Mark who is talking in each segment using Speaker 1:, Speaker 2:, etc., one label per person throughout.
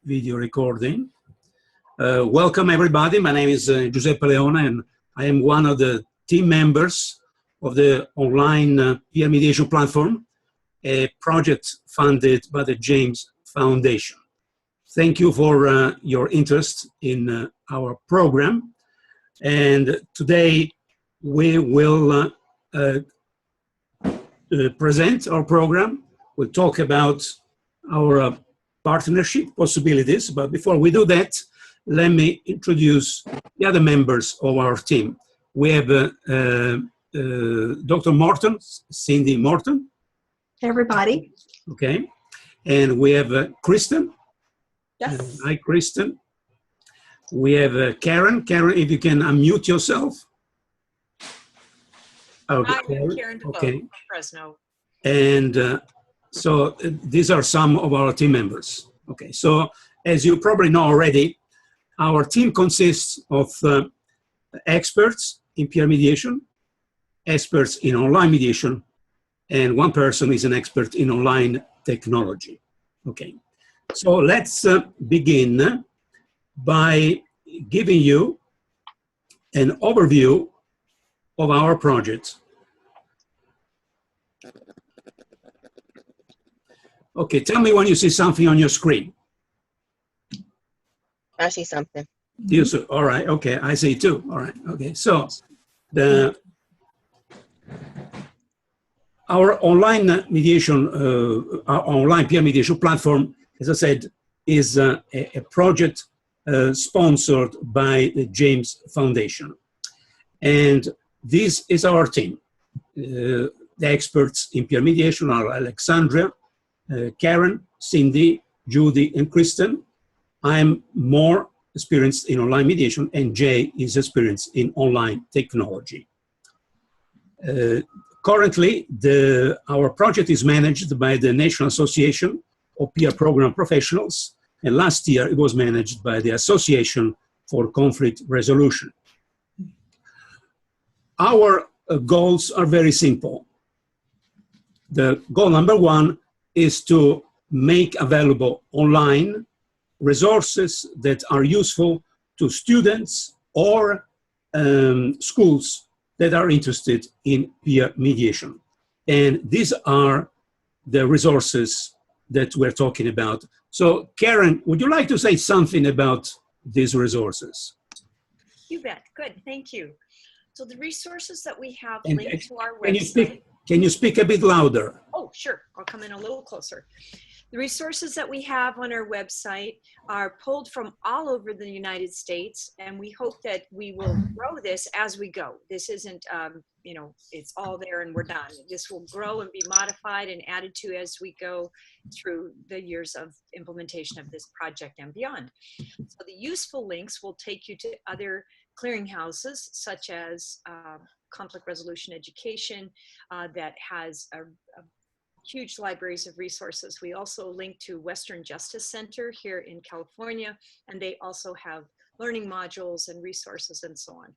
Speaker 1: video recording. Welcome everybody. My name is Giuseppe Leone and I am one of the team members of the online Peer Mediation Platform, a project funded by the James Foundation. Thank you for your interest in our program. And today we will present our program. We'll talk about our partnership possibilities, but before we do that, let me introduce the other members of our team. We have Dr. Morton, Cindy Morton.
Speaker 2: Hey, everybody.
Speaker 1: Okay. And we have Kristen.
Speaker 2: Yes.
Speaker 1: Hi, Kristen. We have Karen. Karen, if you can unmute yourself. Okay.
Speaker 3: Hi, I'm Karen DeVoe from Fresno.
Speaker 1: And so these are some of our team members. Okay, so as you probably know already, our team consists of experts in peer mediation, experts in online mediation, and one person is an expert in online technology. Okay, so let's begin by giving you an overview of our project. Okay, tell me when you see something on your screen.
Speaker 4: I see something.
Speaker 1: You see, all right, okay, I see too. All right, okay, so our online mediation, our online peer mediation platform, as I said, is a project sponsored by the James Foundation. And this is our team. The experts in peer mediation are Alexandria, Karen, Cindy, Judy, and Kristen. I'm more experienced in online mediation, and Jay is experienced in online technology. Currently, our project is managed by the National Association of Peer Program Professionals, and last year it was managed by the Association for Conflict Resolution. Our goals are very simple. The goal number one is to make available online resources that are useful to students or schools that are interested in peer mediation. And these are the resources that we're talking about. So Karen, would you like to say something about these resources?
Speaker 3: You bet. Good. Thank you. So the resources that we have linked to our
Speaker 1: website. Can you speak a bit louder?
Speaker 3: Oh, sure. I'll come in a little closer. The resources that we have on our website are pulled from all over the United States, and we hope that we will grow this as we go. This isn't, you know, it's all there and we're done. This will grow and be modified and added to as we go through the years of implementation of this project and beyond. So the useful links will take you to other clearinghouses, such as conflict resolution education that has a huge libraries of resources. We also link to Western Justice Center here in California, and they also have learning modules and resources and so on.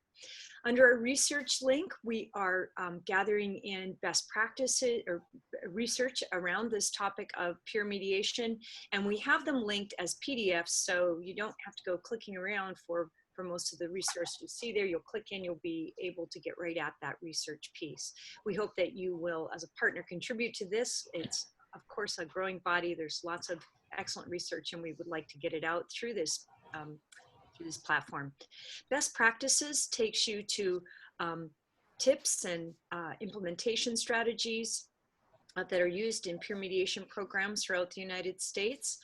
Speaker 3: Under a research link, we are gathering in best practices or research around this topic of peer mediation, and we have them linked as PDFs, so you don't have to go clicking around for most of the resource you see there. You'll click in, you'll be able to get right at that research piece. We hope that you will, as a partner, contribute to this. It's, of course, a growing body. There's lots of excellent research, and we would like to get it out through this platform. Best practices takes you to tips and implementation strategies that are used in peer mediation programs throughout the United States.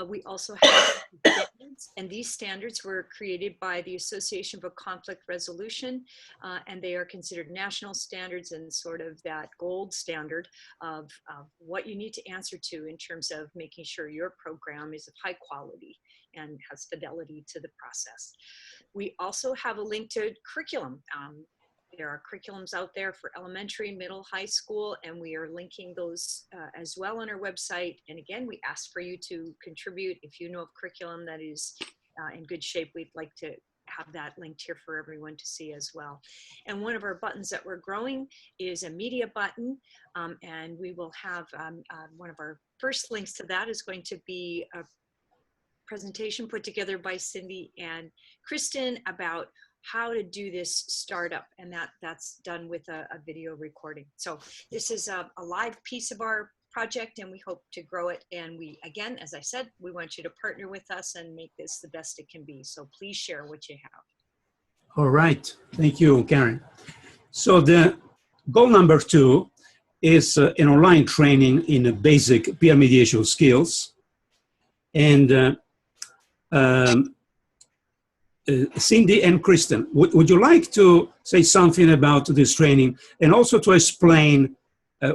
Speaker 3: We also have standards, and these standards were created by the Association for Conflict Resolution, and they are considered national standards and sort of that gold standard of what you need to answer to in terms of making sure your program is of high quality and has fidelity to the process. We also have a link to curriculum. There are curriculums out there for elementary, middle, high school, and we are linking those as well on our website. And again, we ask for you to contribute. If you know of curriculum that is in good shape, we'd like to have that linked here for everyone to see as well. And one of our buttons that we're growing is a media button, and we will have one of our first links to that is going to be presentation put together by Cindy and Kristen about how to do this startup, and that's done with a video recording. So this is a live piece of our project, and we hope to grow it. And we, again, as I said, we want you to partner with us and make this the best it can be. So please share what you have.
Speaker 1: All right. Thank you, Karen. So the goal number 2 is an online training in basic peer mediation skills. And Cindy and Kristen, would you like to say something about this training and also to explain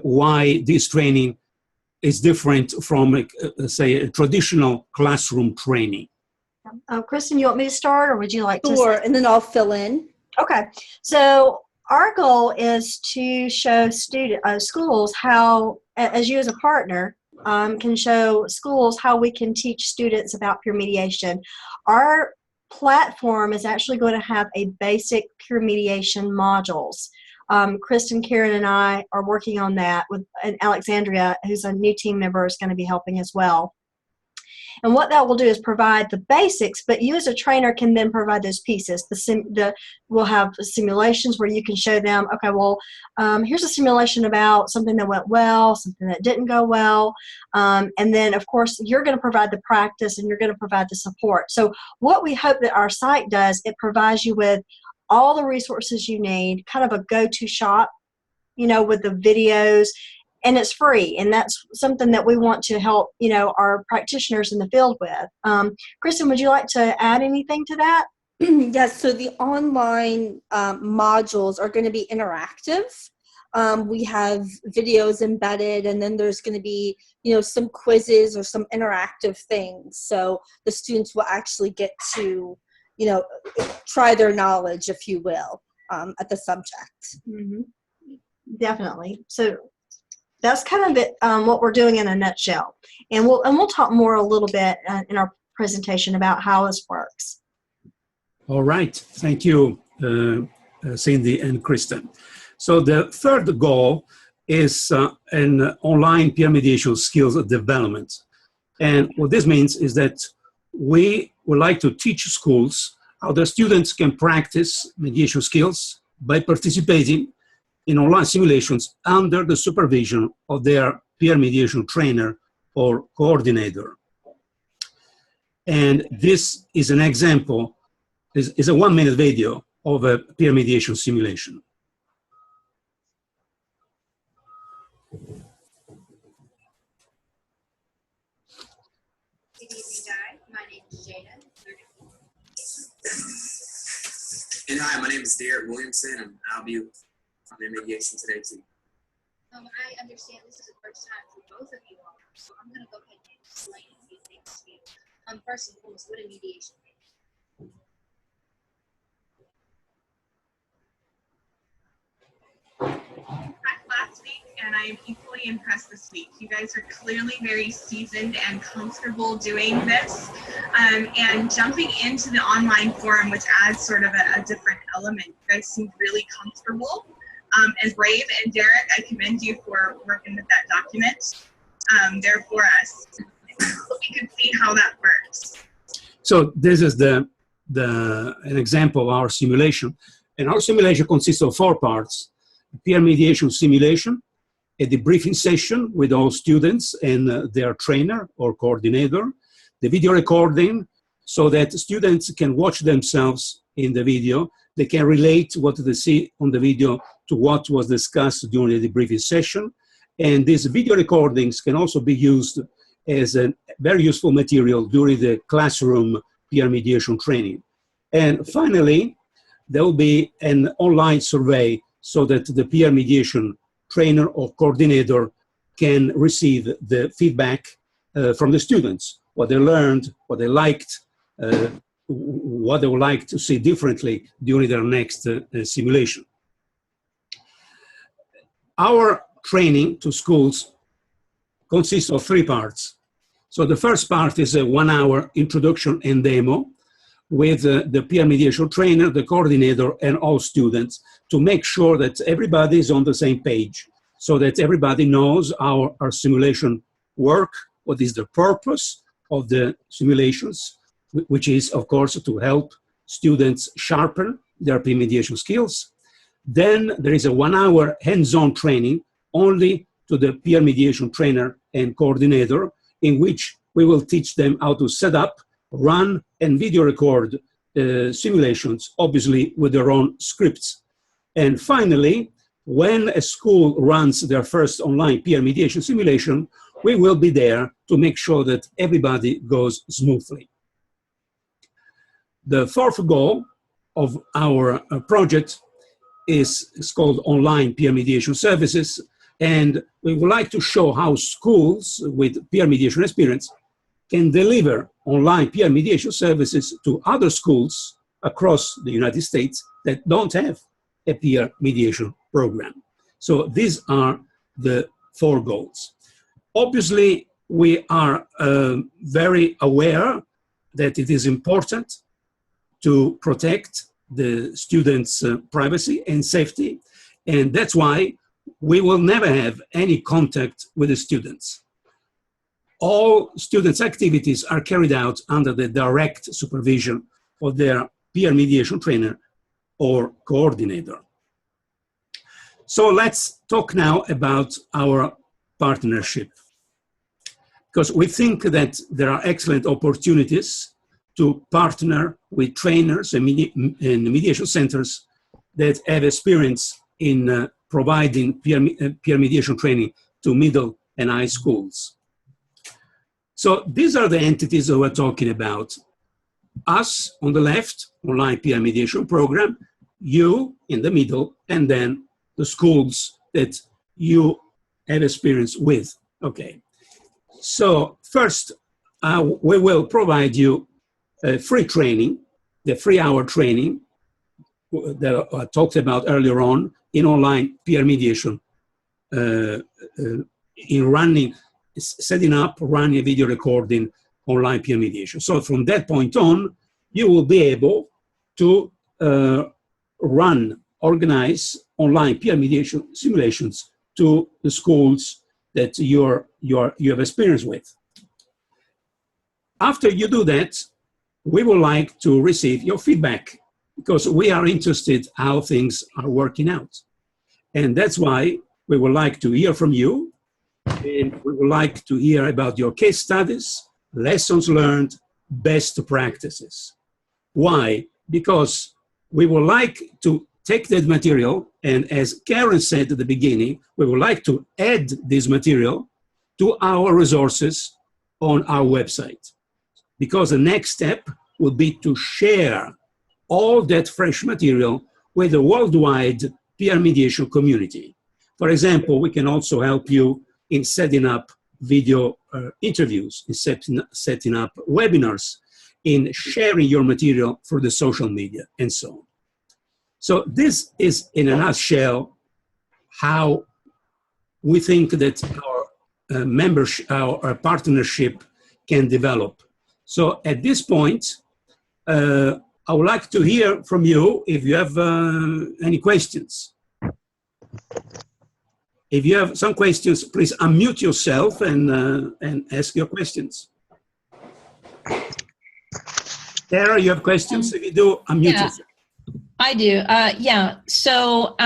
Speaker 1: why this training is different from, say, a traditional classroom training?
Speaker 2: Kristen, you want me to start, or would you like to?
Speaker 4: Sure, and then I'll fill in.
Speaker 2: Okay. So our goal is to show schools how, as you as a partner, can show schools how we can teach students about peer mediation. Our platform is actually going to have a basic peer mediation modules. Kristen, Karen, and I are working on that and Alexandria, who's a new team member, is going to be helping as well. And what that will do is provide the basics, but you as a trainer can then provide those pieces. We'll have simulations where you can show them, okay, well, here's a simulation about something that went well, something that didn't go well. And then, of course, you're going to provide the practice and you're going to provide the support. So what we hope that our site does, it provides you with all the resources you need, kind of a go-to shop, with the videos. And it's free, and that's something that we want to help, our practitioners in the field with. Kristen, would you like to add anything to that?
Speaker 4: Yes, so the online modules are going to be interactive. We have videos embedded, and then there's going to be, some quizzes or some interactive things. So the students will actually get to, try their knowledge, if you will, at the subject.
Speaker 2: Mm-hmm. Definitely. So that's kind of it, what we're doing in a nutshell. And we'll talk more a little bit in our presentation about how this works.
Speaker 1: All right. Thank you, Cindy and Kristen. So the third goal is an online peer mediation skills development. And what this means is that we would like to teach schools how the students can practice mediation skills by participating in online simulations under the supervision of their peer mediation trainer or coordinator. And this is an example, is a 1-minute video of a peer mediation simulation.
Speaker 5: Good evening, guys. My name is Jada.
Speaker 6: And hi, my name is Derek Williamson, and I'll be in mediation today too.
Speaker 5: I understand this is the first time for both of you all, so I'm going to go ahead and explain a few things to you. First and foremost, what a mediation is.
Speaker 7: Last week, and I am equally impressed this week. You guys are clearly very seasoned and comfortable doing this, and jumping into the online forum, which adds sort of a different element. You guys seem really comfortable and brave, and Derek, I commend you for working with that document there for us. We can see how that works.
Speaker 1: So this is an example of our simulation. And our simulation consists of 4 parts: peer mediation simulation, a debriefing session with all students and their trainer or coordinator, the video recording so that students can watch themselves in the video. They can relate what they see on the video to what was discussed during the debriefing session. And these video recordings can also be used as a very useful material during the classroom peer mediation training. And finally, there will be an online survey so that the peer mediation trainer or coordinator can receive the feedback from the students, what they learned, what they liked, what they would like to see differently during their next simulation. Our training to schools consists of 3 parts. So the first part is a 1-hour introduction and demo with the peer mediation trainer, the coordinator, and all students to make sure that everybody is on the same page so that everybody knows how our simulation work, what is the purpose, of the simulations, which is, of course, to help students sharpen their peer mediation skills. Then there is a 1 hour hands-on training only to the peer mediation trainer and coordinator, in which we will teach them how to set up, run, and video record simulations, obviously with their own scripts. And finally, when a school runs their first online peer mediation simulation, we will be there to make sure that everybody goes smoothly. The fourth goal of our project is called Online Peer Mediation Services, and we would like to show how schools with peer mediation experience can deliver online peer mediation services to other schools across the United States that don't have a peer mediation program. So these are the 4 goals. Obviously, we are very aware that it is important to protect the students' privacy and safety, and that's why we will never have any contact with the students. All students' activities are carried out under the direct supervision of their peer mediation trainer or coordinator. So let's talk now about our partnership, because we think that there are excellent opportunities to partner with trainers and mediation centers that have experience in providing peer mediation training to middle and high schools. So these are the entities that we're talking about. Us on the left, online peer mediation program, you in the middle, and then the schools that you have experience with. Okay. So first, we will provide you free training, the 3-hour training that I talked about earlier on in online peer mediation, in setting up, running, video recording, online peer mediation. So from that point on, you will be able to organize online peer mediation simulations to the schools that you have experience with. After you do that, we would like to receive your feedback, because we are interested how things are working out. And that's why we would like to hear from you, and we would like to hear about your case studies, lessons learned, best practices. Why? Because we would like to take that material, and as Karen said at the beginning, we would like to add this material to our resources on our website. Because the next step would be to share all that fresh material with the worldwide peer mediation community. For example, we can also help you in setting up video interviews, in setting up webinars, in sharing your material for the social media, and so on. So this is, in a nutshell, how we think that our partnership can develop. So at this point, I would like to hear from you if you have any questions. If you have some questions, please unmute yourself and ask your questions. Tara, you have questions? If you do, unmute yourself.
Speaker 8: I do. Yeah. So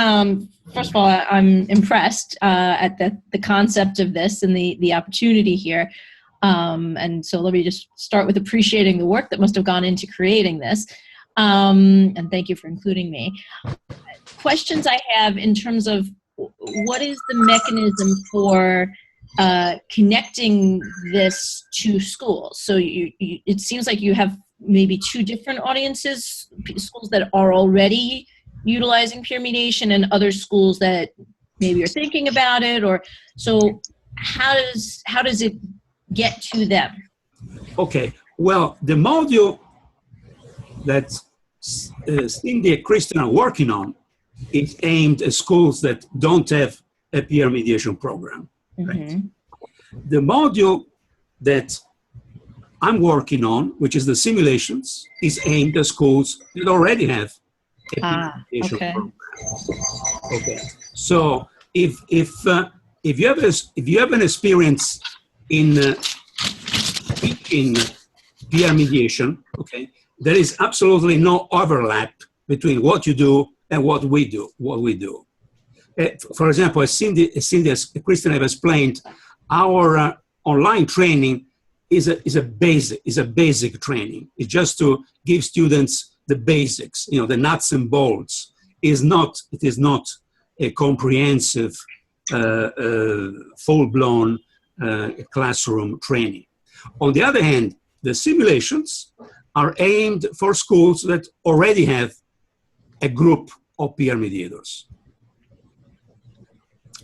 Speaker 8: first of all, I'm impressed at the concept of this and the opportunity here. And so let me just start with appreciating the work that must have gone into creating this. And thank you for including me. Questions I have in terms of what is the mechanism for connecting this to schools? So it seems like you have maybe 2 different audiences, schools that are already utilizing peer mediation and other schools that maybe are thinking about it, or so how does it get to them?
Speaker 1: Okay, well, the module that Cindy and Kristen are working on is aimed at schools that don't have a peer mediation program. Right? Mm-hmm. The module that I'm working on, which is the simulations, is aimed at schools that already have a peer mediation program. Okay, so if you have an experience in in peer mediation, okay, there is absolutely no overlap between what you do and what we do. For example, as Kristen have explained, our online training is a basic training. It's just to give students the basics, the nuts and bolts. It is not a comprehensive, full-blown classroom training. On the other hand, the simulations are aimed for schools that already have a group of peer mediators.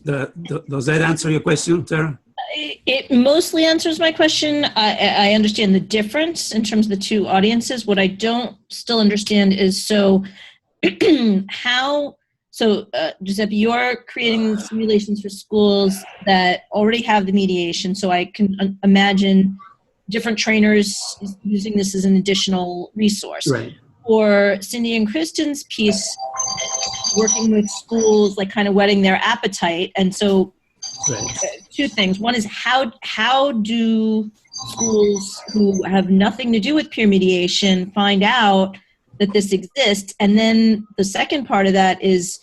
Speaker 1: Does that answer your question, Tara?
Speaker 8: It mostly answers my question. I understand the difference in terms of the two audiences. What I don't still understand is Giuseppe, you're creating simulations for schools that already have the mediation, so I can imagine different trainers using this as an additional resource.
Speaker 1: Right.
Speaker 8: For Cindy and Kristen's piece, working with schools, like kind of whetting their appetite. And so two things. One is how do schools who have nothing to do with peer mediation find out that this exists? And then the second part of that is,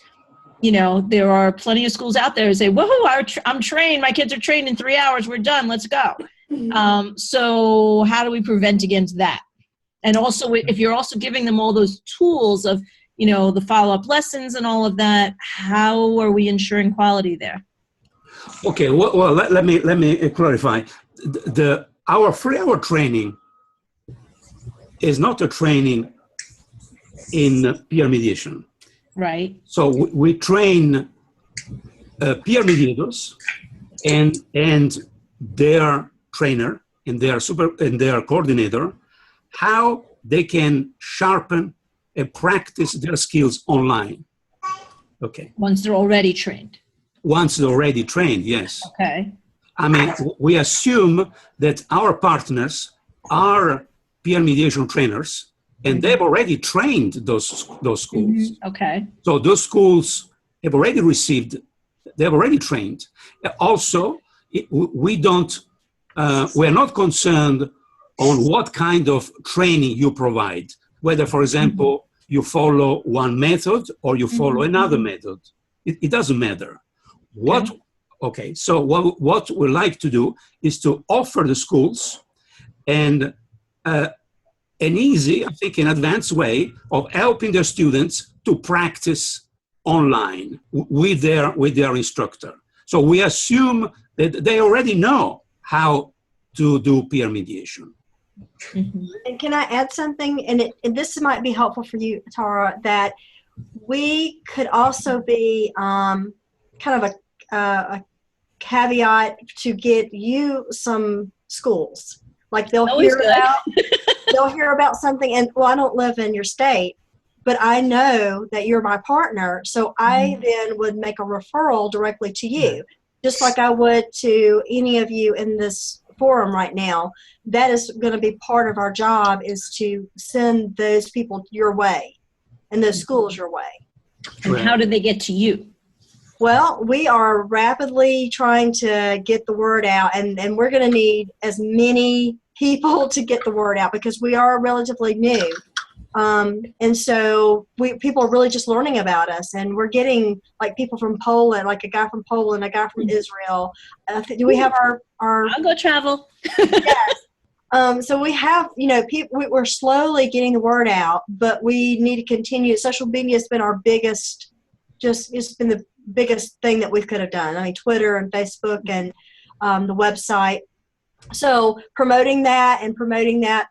Speaker 8: there are plenty of schools out there who say, woohoo, I'm trained, my kids are trained in 3 hours, we're done, let's go. So how do we prevent against that? And also, if you're also giving them all those tools of, the follow-up lessons and all of that, how are we ensuring quality there?
Speaker 1: Okay, well let me clarify. Our 3-hour training is not a training in peer mediation.
Speaker 8: Right.
Speaker 1: So we train peer mediators and their trainer and their coordinator how they can sharpen and practice their skills online. Okay.
Speaker 8: Once they're already trained.
Speaker 1: Once they're already trained, yes.
Speaker 8: Okay.
Speaker 1: I mean, we assume that our partners are peer mediation trainers, and they've already trained those schools.
Speaker 8: Mm-hmm. Okay.
Speaker 1: So those schools have already they've already trained. Also, we're not concerned on what kind of training you provide, whether, for example, you follow one method or you follow another method. It doesn't matter. So what we like to do is to offer the schools an easy, I think, an advanced way of helping their students to practice online with their instructor. So we assume that they already know how to do peer mediation.
Speaker 2: Mm-hmm. And can I add something? And this might be helpful for you, Tara, that we could also be kind of a caveat to get you some schools. Like they'll hear about something, and I don't live in your state, but I know that you're my partner, so I then would make a referral directly to you, just like I would to any of you in this forum right now. That is going to be part of our job, is to send those people your way and those schools your way.
Speaker 8: And how do they get to you?
Speaker 2: Well, we are rapidly trying to get the word out, and we're going to need as many people to get the word out because we are relatively new. And so people are really just learning about us, and we're getting like people from Poland, like a guy from Poland, a guy from Israel. Do we have our
Speaker 8: I'll go travel.
Speaker 2: Yes. So we have, we're slowly getting the word out, but we need to continue. Social media has been our biggest, it's been the biggest thing that we could have done. I mean, Twitter and Facebook and the website. So promoting that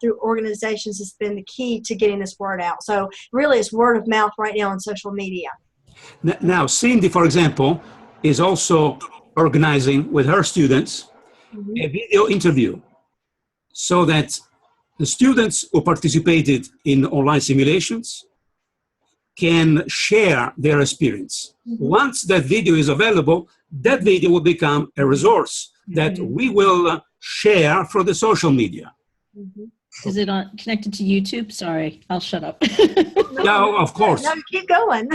Speaker 2: through organizations has been the key to getting this word out. So really it's word of mouth right now on social media.
Speaker 1: Now, Cindy, for example, is also organizing with her students a video interview so that the students who participated in online simulations can share their experience. Once that video is available, that video will become a resource that we will share for the social media.
Speaker 8: Is it connected to YouTube? Sorry, I'll shut up.
Speaker 1: No, of course.
Speaker 2: No, keep going.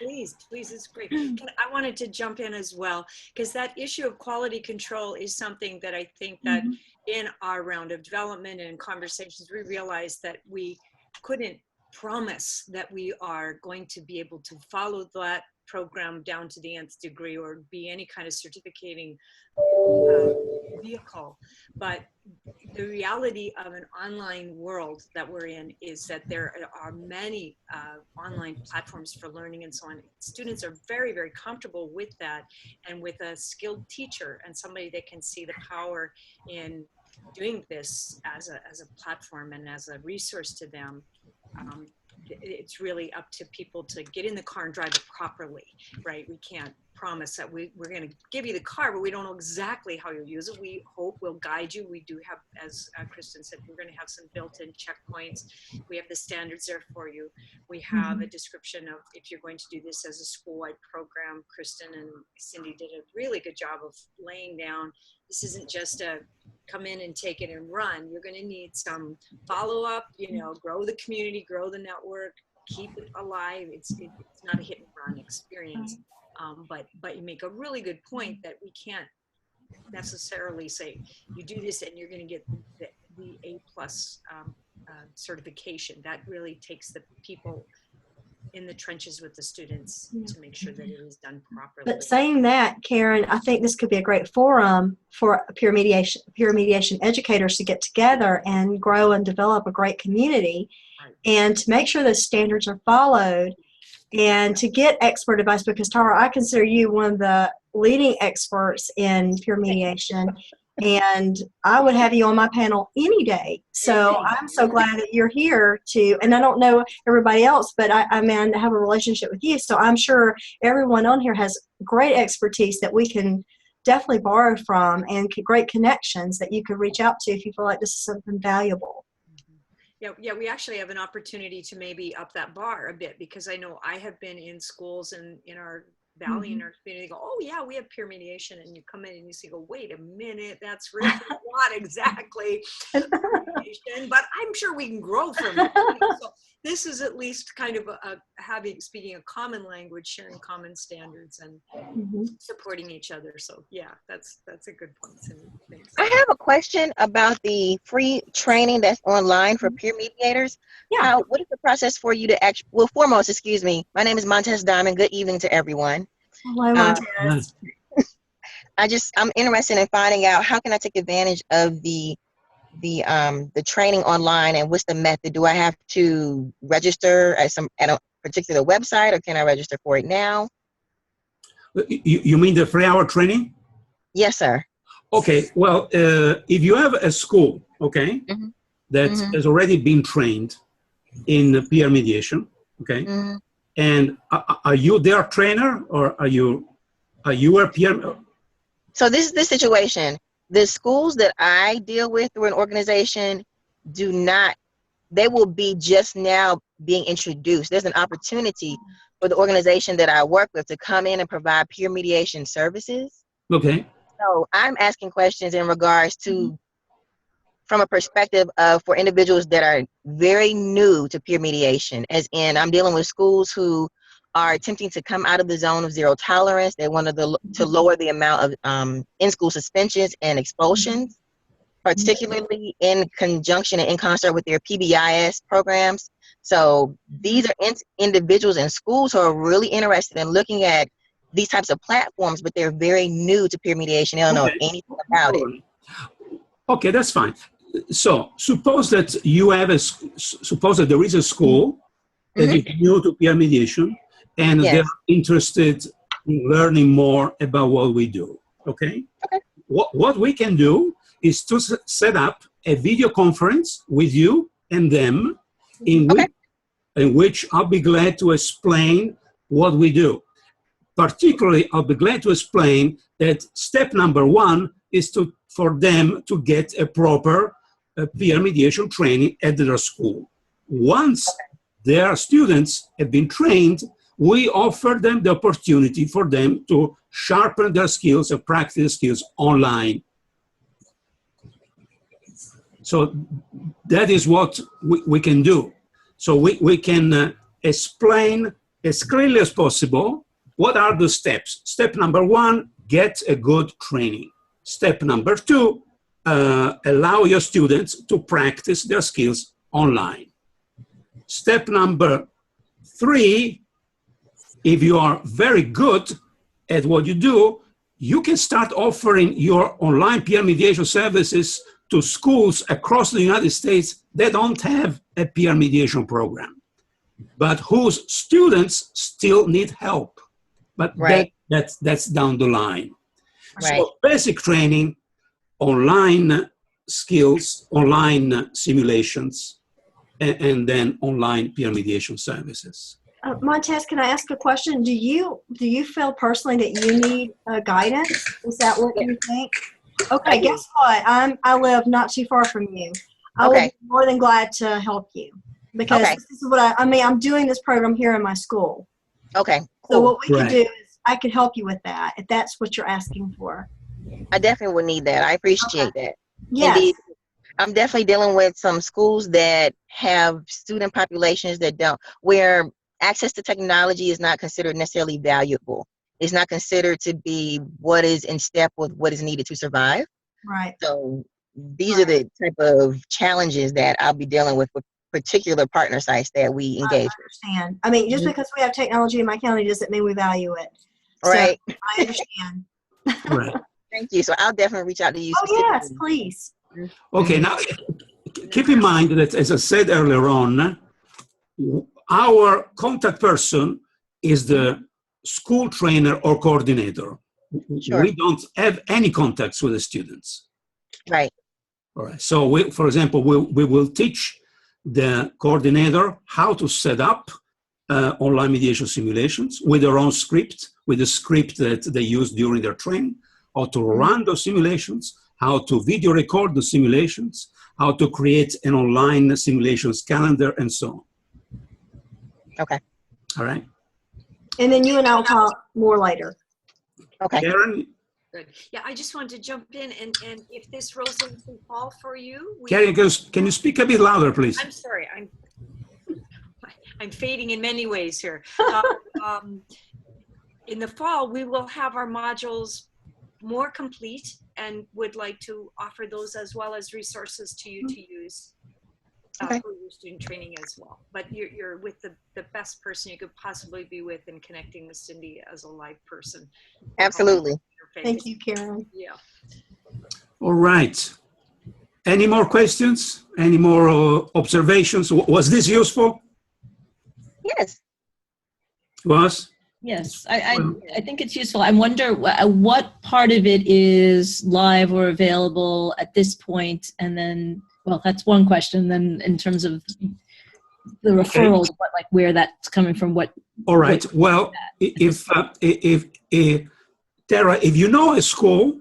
Speaker 3: Please, it's great. I wanted to jump in as well, because that issue of quality control is something that I think that in our round of development and conversations, we realized that we couldn't promise that we are going to be able to follow that program down to the nth degree or be any kind of certificating vehicle. But the reality of an online world that we're in is that there are many online platforms for learning and so on. Students are very, very comfortable with that, and with a skilled teacher and somebody that can see the power in doing this as a platform and as a resource to them. It's really up to people to get in the car and drive it properly, right? We can't promise that we're going to give you the car, but we don't know exactly how you'll use it. We hope we'll guide you. We do have, as Kristen said, we're going to have some built-in checkpoints. We have the standards there for you. We have a description of if you're going to do this as a school-wide program. Kristen and Cindy did a really good job of laying down. This isn't just a come in and take it and run. You're going to need some follow-up, grow the community, grow the network, keep it alive. It's not a hit and run experience. But you make a really good point that we can't necessarily say you do this and you're going to get the A+ certification. That really takes the people in the trenches with the students to make sure that it is done properly.
Speaker 2: But saying that, Karen, I think this could be a great forum for peer mediation educators to get together and grow and develop a great community, and to make sure the standards are followed, and to get expert advice, because Tara, I consider you one of the leading experts in peer mediation, and I would have you on my panel any day. So I'm so glad that you're here and I don't know everybody else, but I have a relationship with you, so I'm sure everyone on here has great expertise that we can definitely borrow from, and great connections that you could reach out to if you feel like this is something valuable.
Speaker 3: Yeah, we actually have an opportunity to maybe up that bar a bit, because I know I have been in schools and in our valley, in our community, go, oh yeah, we have peer mediation, and you come in and you see, go, wait a minute, that's really not exactly mediation, but I'm sure we can grow from it. So this is at least kind of speaking a common language, sharing common standards, and supporting each other. So yeah, that's a good point, Cindy. Thanks.
Speaker 9: I have a question about the free training that's online for peer mediators.
Speaker 2: Yeah.
Speaker 9: What is the process for you to actually, well, foremost, excuse me, my name is Montez Diamond. Good evening to everyone.
Speaker 2: Hello, Montez.
Speaker 9: I'm interested in finding out, how can I take advantage of the training online, and what's the method? Do I have to register at a particular website, or can I register for it now?
Speaker 1: You mean the 3-hour training?
Speaker 9: Yes, sir.
Speaker 1: Okay, well, if you have a school, okay, that has already been trained in peer mediation, okay, and are you their trainer, or are you a peer?
Speaker 9: So this is the situation. The schools that I deal with through an organization they will be just now being introduced. There's an opportunity for the organization that I work with to come in and provide peer mediation services.
Speaker 1: Okay.
Speaker 9: So I'm asking questions in regards to, from a perspective of, for individuals that are very new to peer mediation, as in I'm dealing with schools who are attempting to come out of the zone of zero tolerance. They wanted to lower the amount of in-school suspensions and expulsions, particularly in conjunction and in concert with their PBIS programs. So these are individuals in schools who are really interested in looking at these types of platforms, but they're very new to peer mediation. They don't know anything about it.
Speaker 1: Okay, that's fine. So suppose that suppose that there is a school that is new to peer mediation, and they're interested in learning more about what we do. Okay. What we can do is to set up a video conference with you and them, in which I'll be glad to explain what we do. Particularly, I'll be glad to explain that step number 1 is for them to get a proper peer mediation training at their school. Once their students have been trained, we offer them the opportunity for them to sharpen their skills and practice skills online. So that is what we can do. So we can explain as clearly as possible what are the steps. Step number 1, get a good training. Step number 2, allow your students to practice their skills online. Step number 3, if you are very good at what you do, you can start offering your online peer mediation services to schools across the United States that don't have a peer mediation program, but whose students still need help. But
Speaker 9: Right.
Speaker 1: that's down the line.
Speaker 9: Right.
Speaker 1: So basic training, online skills, online simulations, and then online peer mediation services.
Speaker 2: Montez, can I ask a question? Do you feel personally that you need guidance? Is that what you think? Okay, guess what? I live not too far from you. I would
Speaker 9: Okay.
Speaker 2: be more than glad to help you because
Speaker 9: Okay.
Speaker 2: this is what I'm doing this program here in my school.
Speaker 9: Okay.
Speaker 2: So
Speaker 9: Cool.
Speaker 2: what we could
Speaker 1: Right.
Speaker 2: do is I could help you with that if that's what you're asking for.
Speaker 9: I definitely would need that. I appreciate that.
Speaker 2: Yes.
Speaker 9: Indeed. I'm definitely dealing with some schools that have student populations that don't, where access to technology is not considered necessarily valuable. It's not considered to be what is in step with what is needed to survive.
Speaker 2: Right.
Speaker 9: So these are the type of challenges that I'll be dealing with particular partner sites that we engage with.
Speaker 2: Understand. I mean, just because we have technology in my county doesn't mean we value it. So,
Speaker 9: Right.
Speaker 2: I understand.
Speaker 1: Right.
Speaker 9: Thank you. So I'll definitely reach out to you.
Speaker 2: Oh, yes,
Speaker 9: specifically.
Speaker 2: please.
Speaker 1: Okay, now keep in mind that, as I said earlier on, our contact person is the school trainer or coordinator.
Speaker 9: Sure.
Speaker 1: We don't have any contacts with the students.
Speaker 9: Right.
Speaker 1: All right. So, for example, we will teach the coordinator how to set up online mediation simulations with their own script, with the script that they use during their training, how to run those simulations, how to video record the simulations, how to create an online simulations calendar, and so on.
Speaker 9: Okay.
Speaker 1: All right.
Speaker 2: And then you and I'll talk more later.
Speaker 9: Okay.
Speaker 1: Karen,
Speaker 3: Good. Yeah, I just wanted to jump in and if this rolls into fall for you.
Speaker 1: Karen, can you speak a bit louder, please?
Speaker 3: I'm sorry, I'm fading in many ways here. In the fall, we will have our modules more complete and would like to offer those as well as resources to you to use
Speaker 9: Okay.
Speaker 3: for your student training as well. But you're with the best person you could possibly be with and connecting with Cindy as a live person.
Speaker 9: Absolutely.
Speaker 2: Thank you, Karen.
Speaker 3: Yeah.
Speaker 1: All right. Any more questions? Any more observations? Was this useful?
Speaker 9: Yes.
Speaker 1: Was?
Speaker 8: Yes, I think it's useful. I wonder what part of it is live or available at this point, and then, well, that's one question. Then, in terms of the referrals, where that's coming from, what?
Speaker 1: All right. Well, if Tara, if you know a school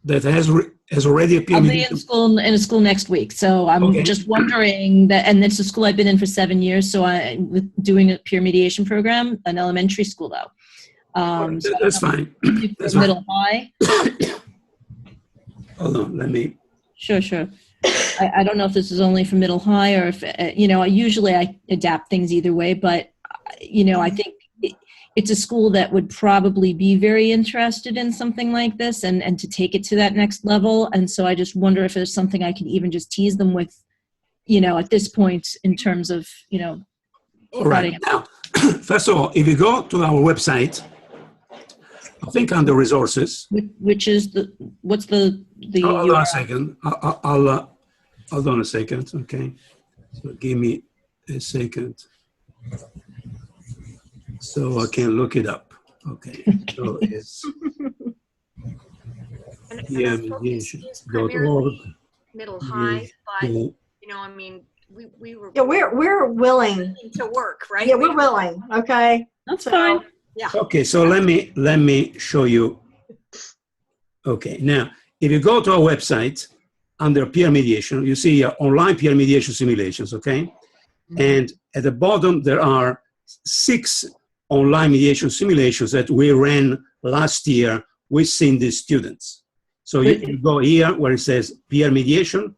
Speaker 1: that has already a peer
Speaker 8: I'll be
Speaker 1: mediation,
Speaker 8: in a school next week, so I'm
Speaker 1: Okay.
Speaker 8: just wondering that. And it's a school I've been in for 7 years, so I'm doing a peer mediation program, an elementary school though. So
Speaker 1: that's fine. That's fine.
Speaker 8: middle high.
Speaker 1: Hold on, let me.
Speaker 8: Sure. I don't know if this is only for middle high or if, usually I adapt things either way, but, I think it's a school that would probably be very interested in something like this and to take it to that next level. And so I just wonder if there's something I could even just tease them with, at this point in terms of,
Speaker 1: All right. Now, first of all, if you go to our website, I think under resources.
Speaker 8: which is what's the
Speaker 1: Hold on
Speaker 8: URL?
Speaker 1: a second. I'll hold on a second. Okay. So give me a second. So I can look it up. Okay. So it's
Speaker 3: And our focus is
Speaker 1: peermediation.org.
Speaker 3: primarily middle high, but
Speaker 1: Yeah.
Speaker 3: we were
Speaker 2: Yeah, we're willing.
Speaker 3: to work, right?
Speaker 2: Yeah, we're willing. Okay.
Speaker 8: That's
Speaker 2: So-
Speaker 8: fine.
Speaker 3: Yeah.
Speaker 1: Okay, so let me show you. Okay, now if you go to our website under peer mediation, you see online peer mediation simulations. Okay, and at the bottom there are 6 online mediation simulations that we ran last year with Cindy students. So you go here where it says peer mediation,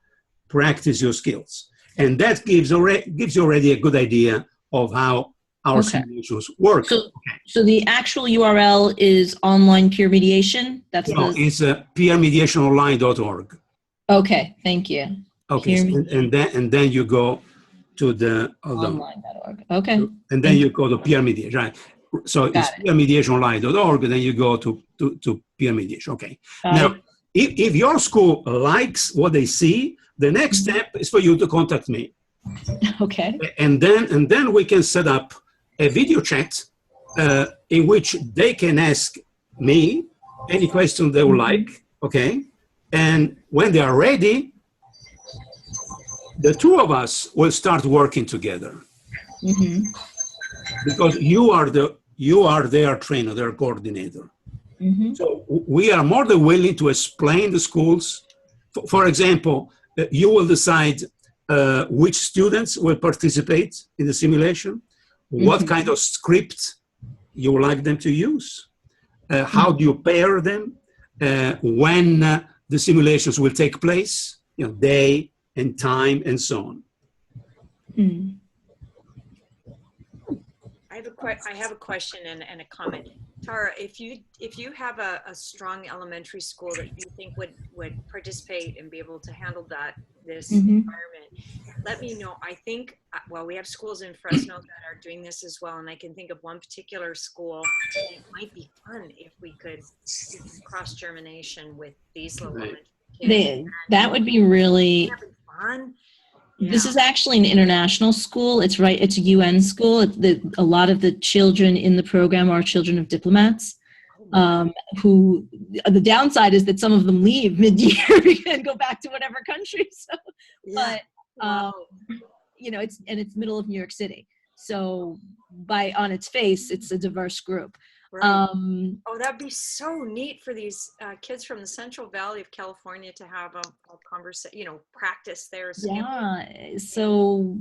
Speaker 1: practice your skills, and that gives you already a good idea of how our simulations work.
Speaker 8: So the actual URL is online peer mediation. That's
Speaker 1: No, it's peermediationonline.org.
Speaker 8: Okay, thank you.
Speaker 1: Okay,
Speaker 8: Peer
Speaker 1: and then you go to the
Speaker 8: Online.org. Okay.
Speaker 1: and then you go to peer mediation, right? So it's peermediationonline.org, then you go to peer mediation. Okay. Now, if your school likes what they see, the next step is for you to contact me.
Speaker 8: Okay.
Speaker 1: And then we can set up a video chat in which they can ask me any question they would like. Okay. And when they are ready, the two of us will start working together.
Speaker 8: Mm-hmm.
Speaker 1: Because you are their trainer, their coordinator.
Speaker 8: Mm-hmm.
Speaker 1: So we are more than willing to explain the schools. For example, you will decide which students will participate in the simulation, what kind of script you would like them to use, how do you pair them, when the simulations will take place, day and time and so on.
Speaker 8: Mm.
Speaker 3: I have a question and a comment. Tara, if you have a strong elementary school that you think would participate and be able to handle this environment, let me know. I think, well, we have schools in Fresno that are doing this as well, and I can think of one particular school. It might be fun if we could do cross-germination with these little elementary kids.
Speaker 8: That would be really
Speaker 3: fun.
Speaker 8: This is actually an international school. It's a UN school. A lot of the children in the program are children of diplomats. Who the downside is that some of them leave mid-year and go back to whatever country. So, but it's middle of New York City. So on its face, it's a diverse group.
Speaker 3: Right. That'd be so neat for these kids from the Central Valley of California to have a conversation, practice their skills.
Speaker 8: Yeah. So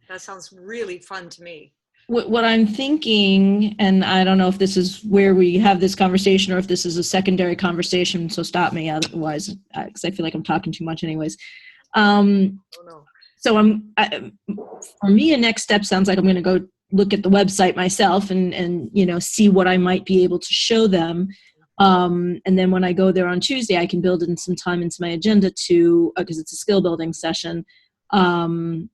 Speaker 3: that sounds really fun to me.
Speaker 8: What I'm thinking, and I don't know if this is where we have this conversation or if this is a secondary conversation, so stop me otherwise, because I feel like I'm talking too much anyways. So for me, a next step sounds like I'm going to go look at the website myself and see what I might be able to show them. And then when I go there on Tuesday, I can build in some time into my agenda because it's a skill building session, to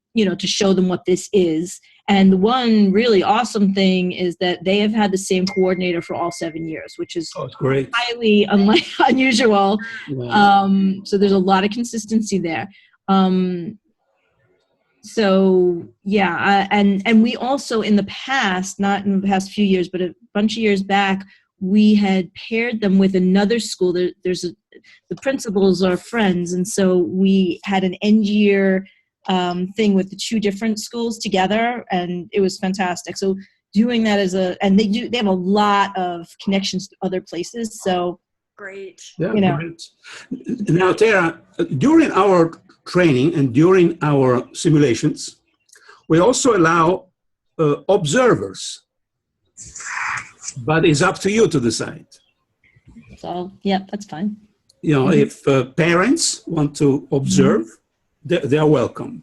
Speaker 8: show them what this is. And the one really awesome thing is that they have had the same coordinator for all 7 years, which is
Speaker 1: great.
Speaker 8: Highly unusual.
Speaker 1: Wow.
Speaker 8: So there's a lot of consistency there. So yeah, and we also in the past, not in the past few years, but a bunch of years back, we had paired them with another school. The principals are friends, and so we had an end year thing with the two different schools together, and it was fantastic. So doing that and they have a lot of connections to other places. So
Speaker 3: great.
Speaker 1: Yeah, great. Now, Tara, during our training and during our simulations, we also allow observers, but it's up to you to decide.
Speaker 8: So, yeah, that's fine.
Speaker 1: If parents want to observe, they are welcome.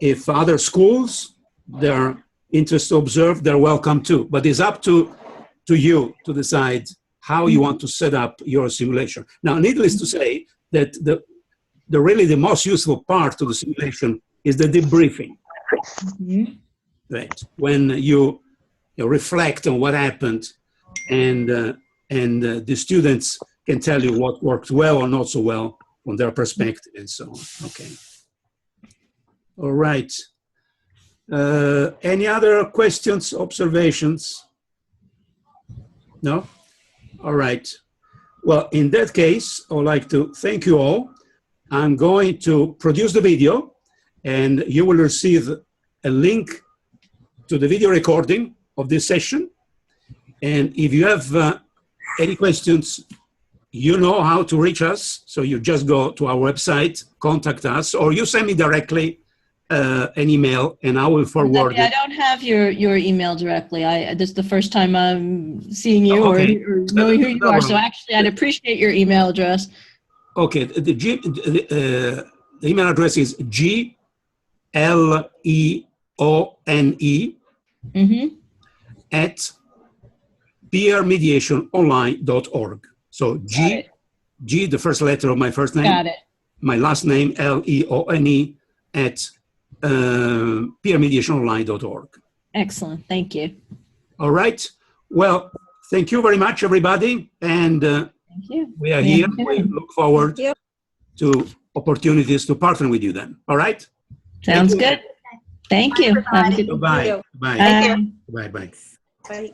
Speaker 1: If other schools, they are interested to observe, they're welcome too. But it's up to you to decide how you want to set up your simulation. Now, needless to say that the most useful part of the simulation is the debriefing. Right, when you reflect on what happened, and the students can tell you what worked well or not so well from their perspective and so on. Okay. All right. Any other questions, observations? No? All right. Well, in that case, I would like to thank you all. I'm going to produce the video, and you will receive a link to the video recording of this session. And if you have any questions, you know how to reach us. So you just go to our website, contact us, or you send me directly an email, and I will forward it.
Speaker 8: I don't have your email directly. This is the first time I'm seeing you or knowing who you are. So actually, I'd appreciate your email address.
Speaker 1: Okay, the email address is GLEONE at peermediationonline.org. So G, the first letter of my first name.
Speaker 8: Got it.
Speaker 1: My last name, Leone, at peermediationonline.org.
Speaker 8: Excellent. Thank you.
Speaker 1: All right. Well, thank you very much, everybody. And
Speaker 8: Thank you.
Speaker 1: we are
Speaker 8: Yeah,
Speaker 1: here.
Speaker 8: me too.
Speaker 1: We look forward
Speaker 4: Thank
Speaker 1: to opportunities to partner with you then. All right?
Speaker 8: Sounds
Speaker 1: Thank you.
Speaker 8: good. Thank you. Have a good
Speaker 1: Bye.
Speaker 4: you.
Speaker 1: Bye.
Speaker 8: Bye.
Speaker 1: Bye. Bye.
Speaker 4: Bye.